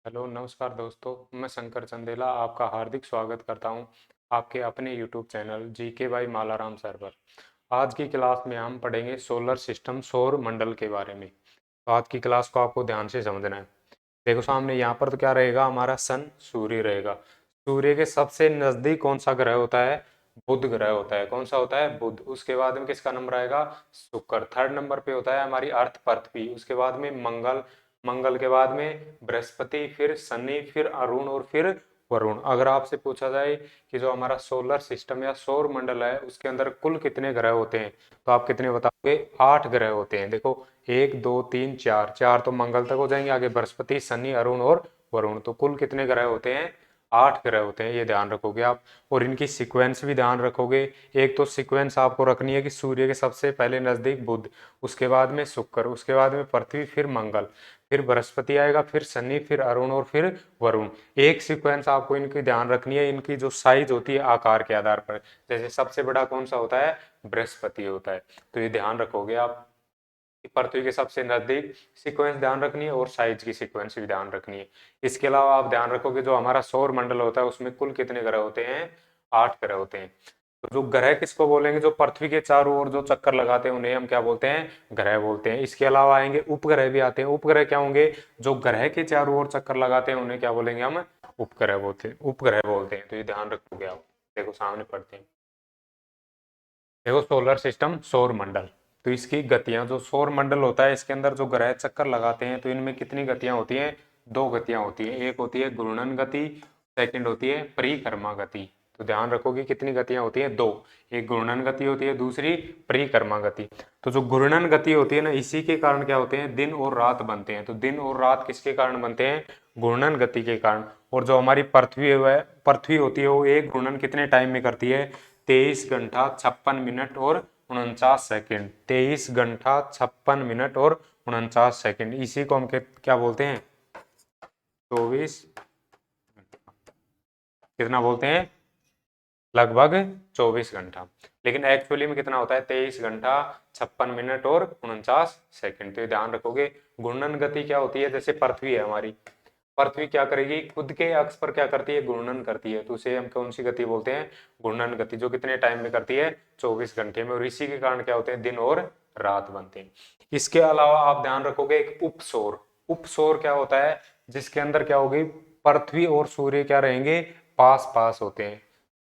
Hello नमस्कार दोस्तों। मैं शंकर चंदेला आपका हार्दिक स्वागत करता हूं आपके अपने YouTube channel GK by Malaram sir पर। आज की क्लास में हम पढ़ेंगे सोलर सिस्टम सौर मंडल के बारे में। तो आज की क्लास को आपको ध्यान से समझना है। देखो सामने यहाँ पर तो क्या रहेगा, हमारा सन सूर्य रहेगा। सूर्य के सबसे नजदीक कौन सा ग्रह होता है? बुध ग्रह होता है। कौन सा होता है? बुध। उसके बाद में किसका नंबर आएगा? शुक्र। थर्ड नंबर पे होता है हमारी अर्थ पृथ्वी। उसके बाद में मंगल। मंगल के बाद में बृहस्पति, फिर शनि, फिर अरुण और फिर वरुण। अगर आपसे पूछा जाए कि जो हमारा सोलर सिस्टम या सौर मंडल है उसके अंदर कुल कितने ग्रह होते हैं, तो आप कितने बताओगे? 8 ग्रह होते हैं। देखो, 1 2 3 4, चार तो मंगल तक हो जाएंगे, आगे बृहस्पति, शनि, अरुण और वरुण। तो कुल कितने ग्रह होते हैं? 8 ग्रह होते हैं। ये ध्यान रखोगे आप। और इनकी सीक्वेंस भी ध्यान रखोगे। एक तो सीक्वेंस आपको रखनी है कि सूर्य के सबसे पहले नजदीक बुध, उसके बाद में शुक्र, उसके बाद में पृथ्वी, फिर मंगल, फिर बृहस्पति आएगा, फिर शनि, फिर अरुण और फिर वरुण। एक सीक्वेंस आपको इनकी ध्यान रखनी है। इनकी जो साइज होती है आकार के आधार पर, जैसे सबसे बड़ा कौन सा होता है? बृहस्पति होता है। तो ये ध्यान रखोगे आप। पृथ्वी के सबसे नजदीक सीक्वेंस ध्यान रखनी है और साइज की सीक्वेंस भी ध्यान रखनी है। इसके अलावा आप ध्यान रखोगे जो हमारा सौर मंडल होता है उसमें कुल कितने ग्रह होते हैं? 8 ग्रह होते हैं। तो जो ग्रह किसको बोलेंगे? जो पृथ्वी के चारों ओर जो चक्कर लगाते हैं उन्हें हम क्या बोलते हैं? ग्रह बोलते हैं। इसके अलावा आएंगे उपग्रह भी आते हैं। उपग्रह क्या होंगे? जो ग्रह के चारों ओर चक्कर लगाते हैं उन्हें क्या बोलेंगे हम? उपग्रह बोलते हैं, उपग्रह बोलते हैं। तो ये ध्यान रखोगे आप। देखो सामने पढ़ते हैं। देखो सोलर सिस्टम सौर मंडल। तो इसकी गतियां, जो सौर मंडल होता है इसके अंदर जो ग्रह चक्कर लगाते हैं तो इनमें कितनी गतियां होती हैं? 2 गतियां होती हैं। एक होती है घूर्णन गति, सेकंड होती है परिक्रमा गति। तो ध्यान रखोगे कितनी गतियां होती हैं? 2। एक घूर्णन गति होती है, दूसरी परिक्रमा गति। तो जो घूर्णन गति होती है ना, इसी के कारण क्या होते हैं? दिन और रात बनते हैं। तो दिन और रात किसके कारण बनते हैं? घूर्णन गति के कारण। और जो हमारी पृथ्वी होती है वो एक घूर्णन कितने टाइम में करती है? 23 घंटा 56 मिनट और 49 सेकंड। 23 घंटा 56 मिनट और 49 सेकंड। इसी को हम क्या बोलते हैं? 24। कितना बोलते हैं? लगभग 24 घंटा। लेकिन एक्चुअली में कितना होता है? 23 घंटा 56 मिनट और 49 सेकंड। तो ये ध्यान रखोगे। घूर्णन गति क्या होती है? जैसे पृथ्वी है हमारी, पृथ्वी क्या करेगी? खुद के अक्ष पर क्या करती है? घूर्णन करती है। तो उसे हम कौन सी गति बोलते हैं? घूर्णन गति। जो कितने टाइम में करती है? 24 घंटे में। और इसी के कारण क्या होते हैं? दिन और रात बनते हैं। इसके अलावा आप ध्यान रखोगे एक उपसौर। उपसौर क्या होता है? जिसके अंदर क्या होगी? पृथ्वी और सूर्य क्या रहेंगे? पास पास होते हैं।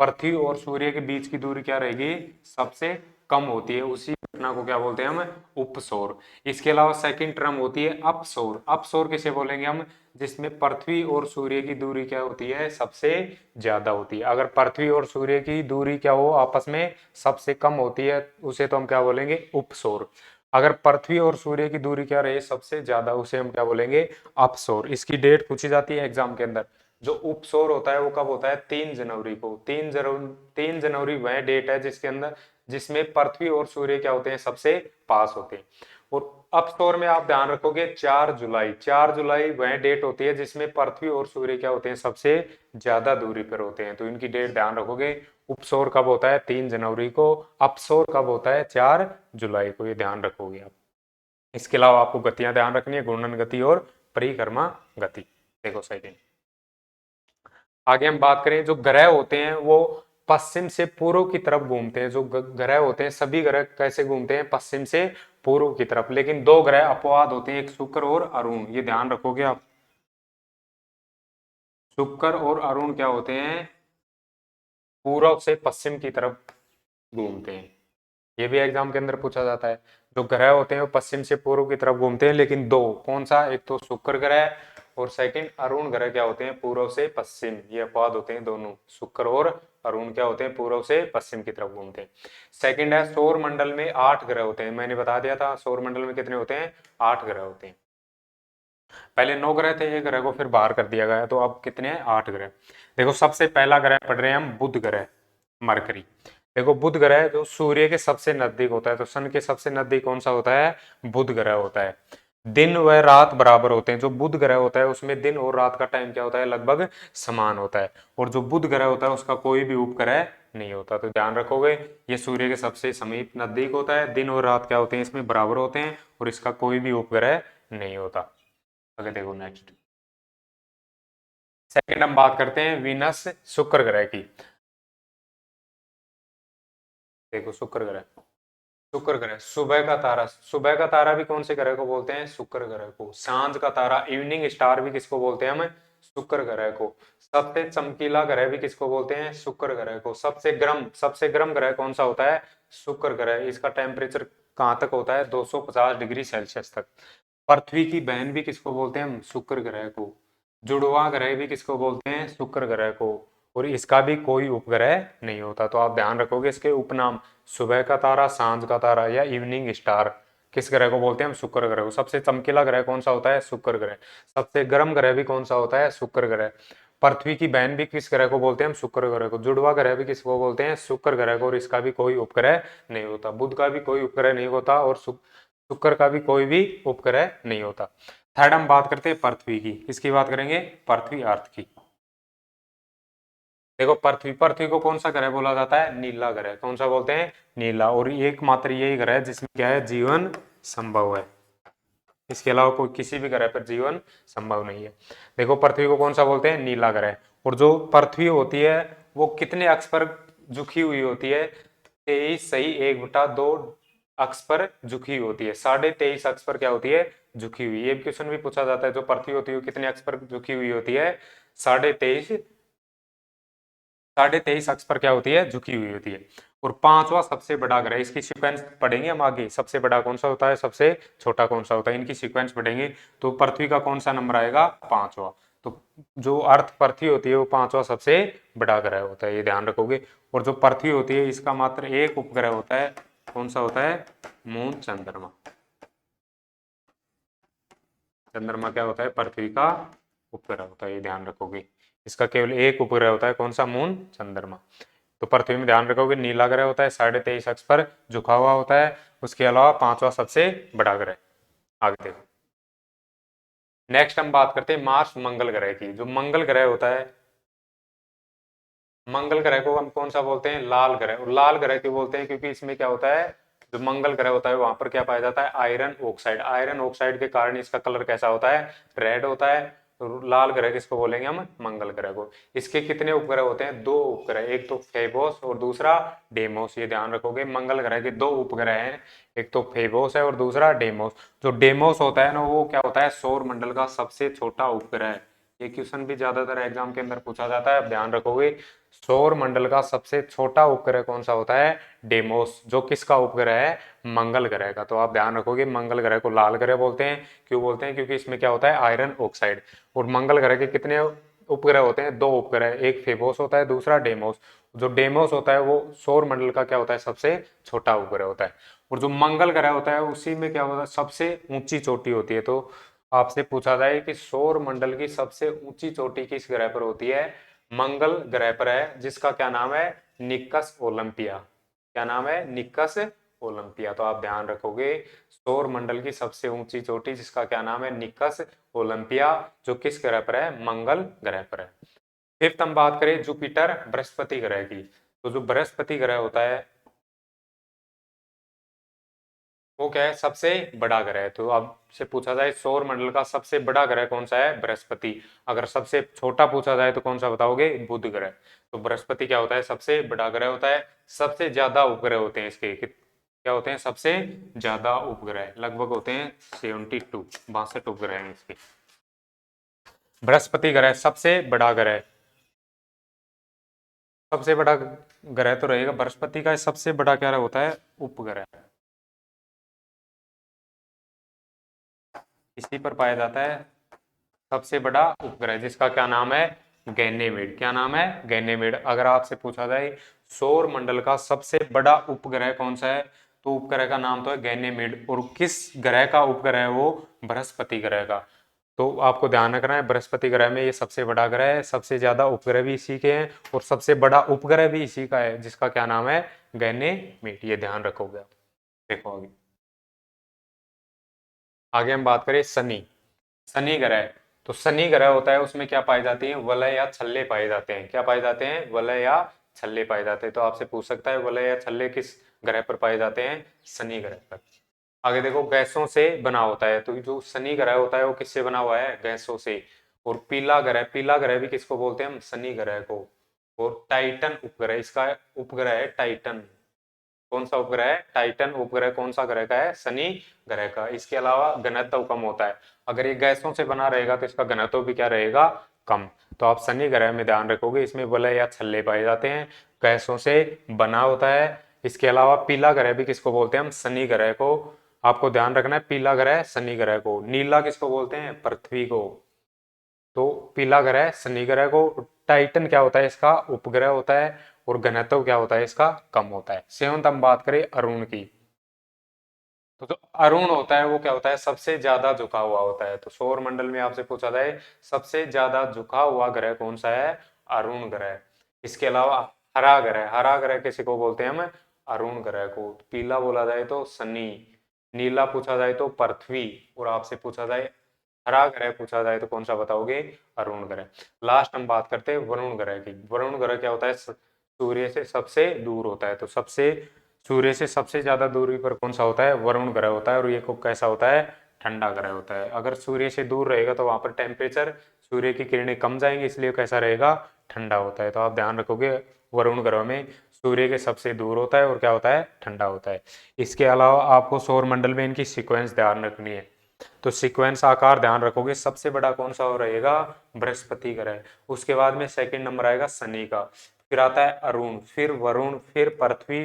पृथ्वी और सूर्य के बीच की दूरी क्या रहेगी? सबसे कम होती है। उसी घटना को क्या बोलते हैं हम? उपसौर। इसके अलावा सेकंड टर्म होती है अपसौर। अपसौर किसे बोलेंगे हम? जिसमें पृथ्वी और सूर्य की दूरी क्या होती है? सबसे ज्यादा होती है। अगर पृथ्वी और सूर्य की दूरी क्या हो? आपस में सबसे कम होती है, उसे तो हम क्या बोलेंगे? उपसौर। अगर पृथ्वी और सूर्य की दूरी क्या रहे? सबसे ज्यादा, उसे हम क्या बोलेंगे? अपसौर। इसकी डेट पूछी जाती है एग्जाम के अंदर। जो उपसौर होता है वो कब होता है? 3 जनवरी को। 3 जनवरी वह डेट है जिसके अंदर, जिसमें पृथ्वी और सूर्य क्या होते हैं? सबसे पास होते हैं। और अपसौर में आप ध्यान रखोगे 4 जुलाई। 4 जुलाई वह डेट होती है जिसमें पृथ्वी और सूर्य क्या होते हैं? सबसे ज्यादा दूरी पर होते हैं। तो इनकी डेट ध्यान रखोगे। उपसौर कब होता है? 3 जनवरी को। अपसौर कब होता है? 4 जुलाई को। ये ध्यान रखोगे आप। इसके अलावा आपको गतियां ध्यान रखनी है, घूर्णन गति और परिक्रमा गति। देखो सेकेंड। आगे हम बात करें, जो ग्रह होते हैं वो पश्चिम से पूर्व की तरफ घूमते हैं। जो ग्रह होते हैं, सभी ग्रह कैसे घूमते हैं? पश्चिम से पूर्व की तरफ। लेकिन 2 ग्रह अपवाद होते हैं, एक शुक्र और अरुण। ये ध्यान रखोगे आप। शुक्र और अरुण क्या होते हैं? पूर्व से पश्चिम की तरफ घूमते हैं। ये भी एग्जाम के अंदर पूछा जाता है। जो ग्रह होते हैं वो पश्चिम से पूर्व की तरफ घूमते हैं, लेकिन दो। कौन सा? एक तो शुक्र ग्रह और सेकंड अरुण ग्रह क्या होते हैं? पूर्व से पश्चिम। ये अपवाद होते हैं दोनों। शुक्र और अरुण क्या होते हैं? पूर्व से पश्चिम की तरफ घूमते हैं। सेकंड है, सौर मंडल में 8 ग्रह होते हैं। मैंने बता दिया था सौर मंडल में कितने होते हैं? 8 ग्रह होते हैं। पहले 9 ग्रह थे, एक ग्रह को फिर बाहर कर दिया गया, तो अब कितने हैं? 8 ग्रह। देखो सबसे पहला ग्रह पढ़ रहे हैं हम, बुध ग्रह, मरकरी। देखो बुध ग्रह जो सूर्य के सबसे नजदीक होता है, तो सन के सबसे नजदीक कौन सा होता है? बुध ग्रह होता है। दिन व रात बराबर होते हैं। जो बुध ग्रह होता है उसमें दिन और रात का टाइम क्या होता है? लगभग समान होता है। और जो बुध ग्रह होता है उसका कोई भी उपग्रह नहीं होता। तो ध्यान रखोगे, ये सूर्य के सबसे समीप नजदीक होता है। दिन और रात क्या होते हैं? इसमें बराबर होते हैं और इसका कोई भी उपग्रह नहीं होता। आगे देखो नेक्स्ट। सेकंड हम बात करते हैं वीनस, शुक्र ग्रह की। देखो शुक्र ग्रह, शुक्र ग्रह सुबह का तारा, सुबह का तारा भी कौन से ग्रह को बोलते हैं? शुक्र ग्रह को। सांझ का तारा, इवनिंग स्टार भी किसको बोलते हैं हम? शुक्र ग्रह को। सबसे चमकीला ग्रह भी किसको बोलते हैं? शुक्र ग्रह को। सबसे गर्म ग्रह कौन सा होता है? शुक्र ग्रह। इसका टेम्परेचर कहाँ तक होता है? 250 डिग्री सेल्सियस तक। पृथ्वी की बहन भी किसको बोलते हैं हम? शुक्र ग्रह को। जुड़वा ग्रह भी किसको बोलते हैं? शुक्र ग्रह को। और इसका भी कोई उपग्रह नहीं होता। तो आप ध्यान रखोगे इसके उपनाम, सुबह का तारा, सांझ का तारा या इवनिंग स्टार, किस ग्रह को बोलते हैं हम? शुक्र ग्रह को। सबसे चमकीला ग्रह कौन सा होता है? शुक्र ग्रह। सबसे गर्म ग्रह भी कौन सा होता है? शुक्र ग्रह। पृथ्वी की बहन भी किस ग्रह को बोलते हैं हम? शुक्र ग्रह को। जुड़वा ग्रह भी किसको बोलते हैं? शुक्र ग्रह को। और इसका भी कोई उपग्रह नहीं होता। बुध का भी कोई उपग्रह नहीं होता और शुक्र का भी कोई भी उपग्रह नहीं होता। थर्ड हम बात करते हैं पृथ्वी की। किसकी बात करेंगे? पृथ्वी, अर्थ की। देखो पृथ्वी को कौन सा ग्रह बोला जाता है? नीला ग्रह। कौन सा बोलते हैं? नीला। और एकमात्र यही ग्रह है जिसमें क्या है? जीवन संभव है। इसके अलावा कोई किसी भी ग्रह पर जीवन संभव नहीं है। देखो पृथ्वी को कौन सा बोलते हैं? नीला ग्रह। और जो पृथ्वी होती है वो कितने अक्ष पर झुकी हुई होती है? 23 सही 1/2 अक्ष पर झुकी होती है। 23.5 अक्ष पर क्या होती है? झुकी हुई। ये क्वेश्चन भी पूछा जाता है, जो पृथ्वी होती है वो कितने अक्ष पर झुकी हुई होती है? 23.5, 23.5 अक्ष पर क्या होती है? झुकी हुई होती है। और पांचवा सबसे बड़ा ग्रह, इसकी सीक्वेंस पढ़ेंगे हम आगे। सबसे बड़ा कौन सा होता है, सबसे छोटा कौन सा होता है, इनकी सीक्वेंस पढ़ेंगे। तो पृथ्वी का कौन सा नंबर आएगा? पांचवा। तो जो अर्थ पृथ्वी होती है वो पांचवा सबसे बड़ा ग्रह होता है, ये ध्यान रखोगे। और जो पृथ्वी होती है इसका मात्र एक उपग्रह होता है। कौन सा होता है? मून, चंद्रमा। चंद्रमा क्या होता है? पृथ्वी का उपग्रह होता है, ये ध्यान रखोगे। इसका केवल एक उपग्रह होता है। कौन सा? मून, चंद्रमा। तो पृथ्वी में ध्यान रखोगे नीला ग्रह होता है, 23.5 अक्ष पर झुका हुआ होता है। उसके अलावा पांचवा सबसे बड़ा ग्रह। आगे देखो, नेक्स्ट हम बात करते हैं मार्स, मंगल ग्रह की। जो मंगल ग्रह होता है, मंगल ग्रह को हम कौन सा बोलते हैं? लाल ग्रह। और लाल ग्रह क्यों बोलते हैं? क्योंकि इसमें क्या होता है, जो मंगल ग्रह होता है वहां पर क्या पाया जाता है? Iron oxide. आयरन ऑक्साइड के कारण इसका कलर कैसा होता है? रेड होता है। तो लाल ग्रह किसको बोलेंगे हम? मंगल ग्रह को। इसके कितने उपग्रह होते हैं? 2 उपग्रह, एक तो फेबोस और दूसरा डेमोस। ये ध्यान रखोगे, मंगल ग्रह के 2 उपग्रह हैं, एक तो फेबोस है और दूसरा डेमोस। जो डेमोस होता है ना, वो क्या होता है? सौर मंडल का सबसे छोटा उपग्रह है। ये क्वेश्चन भी ज्यादातर एग्जाम के अंदर पूछा जाता है, अब ध्यान रखोगे। सौर मंडल का सबसे छोटा उपग्रह कौन सा होता है? डेमोस। जो किसका उपग्रह है? मंगल ग्रह का। तो आप ध्यान रखोगे मंगल ग्रह को लाल ग्रह बोलते हैं। क्यों बोलते हैं? क्योंकि इसमें क्या होता है? Iron oxide. और मंगल ग्रह के कितने उपग्रह होते हैं? 2 उपग्रह, एक फेबोस होता है, दूसरा डेमोस। जो डेमोस होता है वो सौर मंडल का क्या होता है? सबसे छोटा उपग्रह होता है। और जो मंगल ग्रह होता है उसी में क्या होता है? सबसे ऊंची चोटी होती है। तो आपसे पूछा जाए कि सौर मंडल की सबसे ऊंची चोटी किस ग्रह पर होती है? मंगल ग्रह पर है, जिसका क्या नाम है? निकस ओलंपिया। क्या नाम है? निकस ओलंपिया। तो आप ध्यान रखोगे सौर मंडल की सबसे ऊंची चोटी जिसका क्या नाम है? निकस ओलंपिया। जो किस ग्रह पर है? मंगल ग्रह पर है। फिफ्थ हम बात करें जुपिटर, बृहस्पति ग्रह की। तो जो बृहस्पति ग्रह होता है वो क्या है? सबसे बड़ा ग्रह है। तो अब से पूछा जाए सौर मंडल का सबसे बड़ा ग्रह कौन सा है? बृहस्पति। अगर सबसे छोटा पूछा जाए तो कौन सा बताओगे? बुध ग्रह। तो बृहस्पति क्या होता है? सबसे बड़ा ग्रह होता है। सबसे ज्यादा उपग्रह होते हैं इसके, क्या होते हैं? सबसे ज्यादा उपग्रह लगभग होते हैं 72, 62 उपग्रह हैं इसके। बृहस्पति ग्रह सबसे बड़ा ग्रह, सबसे बड़ा ग्रह तो रहेगा बृहस्पति का। सबसे बड़ा क्या होता है? उपग्रह। इसी पर पाया जाता है सबसे बड़ा उपग्रह, जिसका क्या नाम है? गैनेमेड। क्या नाम है? गैनेमेड। अगर आपसे पूछा जाए सौर मंडल का सबसे बड़ा उपग्रह कौन सा है, तो उपग्रह का नाम तो है गैनेमेड। और किस ग्रह का उपग्रह है वो? बृहस्पति ग्रह का। तो आपको ध्यान रखना है बृहस्पति ग्रह में ये सबसे बड़ा ग्रह है, सबसे ज्यादा उपग्रह भी इसी के हैं और सबसे बड़ा उपग्रह भी इसी का है, जिसका क्या नाम है? गैनेमेड। ये ध्यान रखोगे आप। देखो आगे, आगे हम बात करें शनि, शनि ग्रह। तो शनि ग्रह होता है, उसमें क्या पाए जाते हैं? वलय या छल्ले पाए जाते हैं। क्या पाए जाते हैं? वलय या छल्ले पाए जाते हैं। तो आपसे पूछ सकता है वलय या छल्ले किस ग्रह पर पाए जाते हैं? शनि ग्रह पर। आगे देखो, गैसों से बना होता है। तो जो शनि ग्रह होता है वो किससे बना हुआ है? गैसों से। और पीला ग्रह भी किसको बोलते हैं हम, शनि ग्रह को। और टाइटन उपग्रह, इसका उपग्रह है टाइटन। कौन सा उपग्रह है, टाइटन उपग्रह कौन सा ग्रह का है, शनि ग्रह का। इसके अलावा घनत्व कम होता है, अगर ये गैसों से बना रहेगा तो इसका घनत्व भी क्या रहेगा, कम। तो आप शनि ग्रह में ध्यान रखोगे, इसमें वलय या छल्ले पाए जाते हैं, गैसों से बना होता है। इसके अलावा पीला ग्रह भी किसको बोलते हैं हम, शनि ग्रह को। आपको ध्यान रखना है, पीला ग्रह शनि ग्रह को, नीला किसको बोलते हैं, पृथ्वी को। तो पीला ग्रह शनि ग्रह को। टाइटन क्या होता है, इसका उपग्रह होता है, और घनत्व क्या होता है इसका, कम होता है। सेवंथ हम बात करें अरुण की, तो जो अरुण होता है वो क्या होता है, सबसे ज्यादा झुका हुआ होता है। तो सौर मंडल में आपसे पूछा जाए सबसे ज्यादा झुका हुआ ग्रह कौन सा है, अरुण ग्रह। इसके अलावा हरा ग्रह किसी को बोलते हैं हम, अरुण ग्रह को। पीला बोला जाए तो शनि, नीला पूछा जाए तो पृथ्वी, और आपसे पूछा जाए हरा ग्रह पूछा जाए तो कौन सा बताओगे, अरुण ग्रह। लास्ट हम बात करते हैं वरुण ग्रह की। वरुण ग्रह क्या होता है, सूर्य से सबसे दूर होता है। तो सूर्य से सबसे ज्यादा दूरी पर कौन सा होता है, वरुण ग्रह होता है। और ये को कैसा होता है, ठंडा ग्रह होता है। अगर सूर्य से दूर रहेगा तो वहां पर टेम्परेचर, सूर्य की किरणें कम जाएंगी, इसलिए कैसा रहेगा, ठंडा होता है। तो आप ध्यान रखोगे, वरुण ग्रह में सूर्य के सबसे दूर होता है और क्या होता है, ठंडा होता है। इसके अलावा आपको सौर मंडल में इनकी सीक्वेंस ध्यान रखनी है। तो सीक्वेंस आकार ध्यान रखोगे, सबसे बड़ा कौन सा हो रहेगा, बृहस्पति ग्रह। उसके बाद में सेकंड नंबर आएगा शनि का, फिर आता है अरुण, फिर वरुण, फिर पृथ्वी,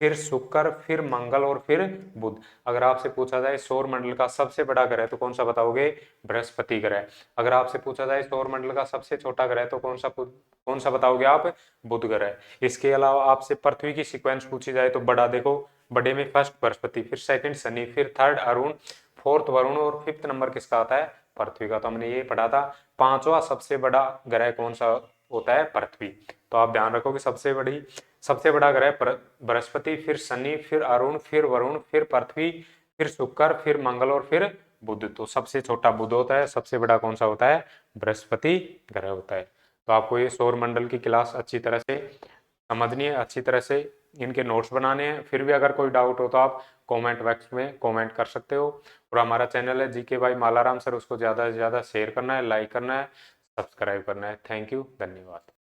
फिर शुक्र, फिर मंगल, और फिर बुध। अगर आपसे पूछा जाए सौर मंडल का सबसे बड़ा ग्रह तो कौन सा बताओगे, बृहस्पति ग्रह। अगर आपसे पूछा जाए सौर मंडल का सबसे छोटा ग्रह तो कौन सा बताओगे आप, बुध ग्रह। इसके अलावा आपसे पृथ्वी की सीक्वेंस पूछी जाए तो बड़ा देखो, बड़े में फर्स्ट बृहस्पति, फिर सेकंड शनि, फिर थर्ड अरुण, फोर्थ वरुण, और फिफ्थ नंबर किसका आता है, पृथ्वी का। तो हमने ये पढ़ा था, पांचवा सबसे बड़ा ग्रह कौन सा होता है, पृथ्वी। तो आप ध्यान रखो कि सबसे बड़ा ग्रह बृहस्पति, फिर शनि, फिर अरुण, फिर वरुण, फिर पृथ्वी, फिर शुक्र, फिर मंगल, और फिर बुध। तो सबसे छोटा बुध होता है, सबसे बड़ा कौन सा होता है, बृहस्पति ग्रह होता है। तो आपको ये सौर मंडल की क्लास अच्छी तरह से समझनी है, अच्छी तरह से इनके नोट्स बनाने हैं। फिर भी अगर कोई डाउट हो तो आप कमेंट बॉक्स में कमेंट कर सकते हो। और हमारा चैनल है जीके बाई मालाराम सर, उसको ज़्यादा से ज़्यादा शेयर करना है, लाइक करना है, सब्सक्राइब करना है। थैंक यू, धन्यवाद।